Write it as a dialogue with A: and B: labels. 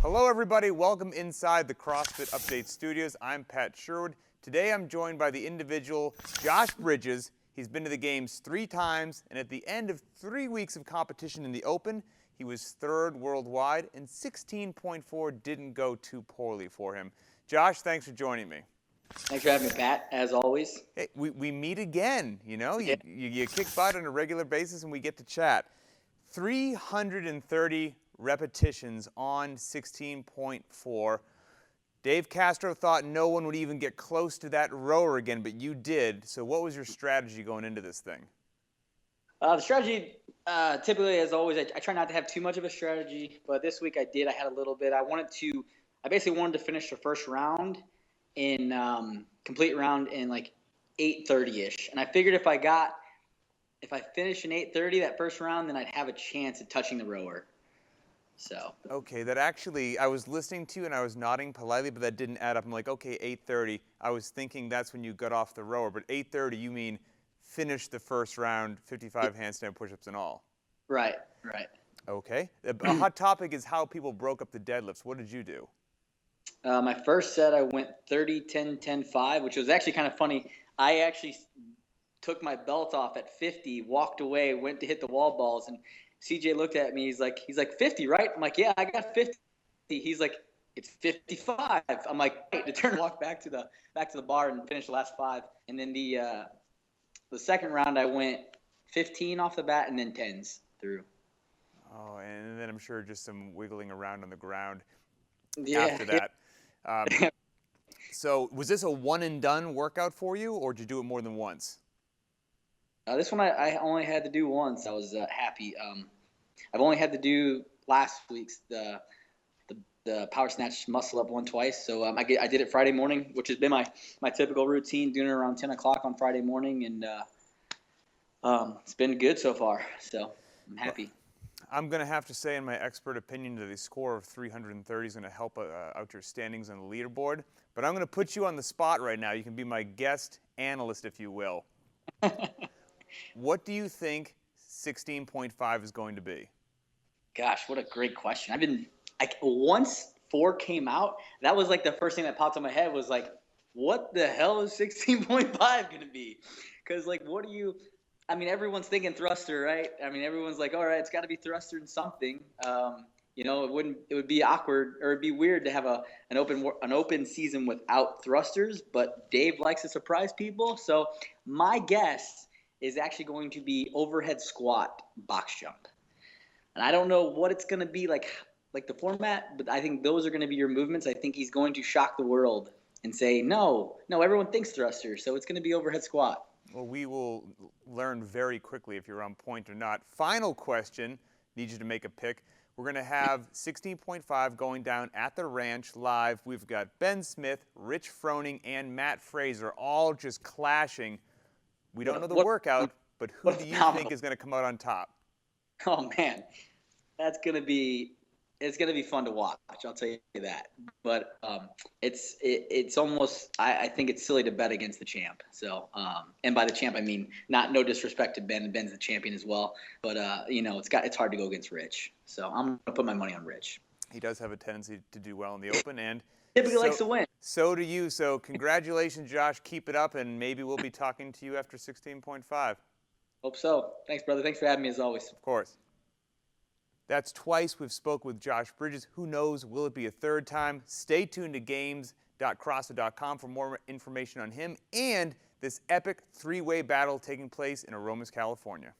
A: Hello everybody, welcome inside the CrossFit Update Studios. I'm Pat Sherwood. Today I'm joined by the individual Josh Bridges. He's been to the games 3 times, and at the end of 3 weeks of competition in the Open, he was 3rd worldwide, and 16.4 didn't go too poorly for him. Josh, thanks for joining me.
B: Thanks for having me, Pat, as always.
A: Hey, we meet again, you know?
B: Yeah.
A: You kick butt on a regular basis and we get to chat. 330 repetitions on 16.4. Dave Castro thought no one would even get close to that rower again, but you did. So what was your strategy going into this thing?
B: The strategy, typically, as always, I try not to have too much of a strategy, but this week I did. I had a little bit. I basically wanted to finish the first round in complete round in like 8:30-ish. And I figured if I finished in 8:30 that first round, then I'd have a chance at touching the rower. So.
A: Okay, that actually, I was listening to you and I was nodding politely, but that didn't add up. I'm like, okay, 8:30. I was thinking that's when you got off the rower, but 8:30, you mean finish the first round, 55 handstand push-ups and all.
B: Right.
A: Okay. A hot topic is how people broke up the deadlifts. What did you do?
B: My first set, I went 30, 10, 10, 5, which was actually kind of funny. I actually took my belt off at 50, walked away, went to hit the wall balls, and CJ looked at me. He's like 50, right? I'm like, yeah, I got 50. He's like, it's 55. I'm like, wait, to turn and walk back to the bar and finish the last 5. And then the second round, I went 15 off the bat and then 10s through.
A: Oh, and then I'm sure just some wiggling around on the ground
B: after
A: that. So was this a one and done workout for you, or did you do it more than once?
B: This one I only had to do once. I was happy. I've only had to do last week's the power snatch muscle up one twice. So I did it Friday morning, which has been my typical routine, doing it around 10 o'clock on Friday morning, and it's been good so far. So I'm happy.
A: I'm going to have to say, in my expert opinion, that a score of 330 is going to help out your standings on the leaderboard. But I'm going to put you on the spot right now. You can be my guest analyst, if you will. What do you think 16.5 is going to be? Gosh,
B: what a great question. Once 4 came out, that was like the first thing that popped in my head was like, what the hell is 16.5 going to be? Because everyone's thinking thruster, right? Everyone's like, all right, it's got to be thruster and something. It would be awkward, or it'd be weird to have an open season without thrusters, but Dave likes to surprise people. So my guess is actually going to be overhead squat box jump. And I don't know what it's going to be like the format, but I think those are going to be your movements. I think he's going to shock the world and say, no, everyone thinks thruster, so it's going to be overhead squat.
A: Well, we will learn very quickly if you're on point or not. Final question, need you to make a pick. We're going to have 16.5 going down at the ranch live. We've got Ben Smith, Rich Froning, and Matt Fraser all just clashing. We don't know the workout, but who do you think is going to come out on top?
B: Oh, man. It's going to be fun to watch, I'll tell you that. But it's almost, I think it's silly to bet against the champ. So, and by the champ, I mean, no disrespect to Ben. Ben's the champion as well. But, it's hard to go against Rich. So I'm going to put my money on Rich.
A: He does have a tendency to do well in the Open, and
B: typically likes to win.
A: So do you. So congratulations, Josh. Keep it up, and maybe we'll be talking to you after 16.5.
B: Hope so. Thanks, brother. Thanks for having me, as always.
A: Of course. That's twice we've spoke with Josh Bridges. Who knows, will it be a third time? Stay tuned to games.crossfit.com for more information on him and this epic 3-way battle taking place in Aromas, California.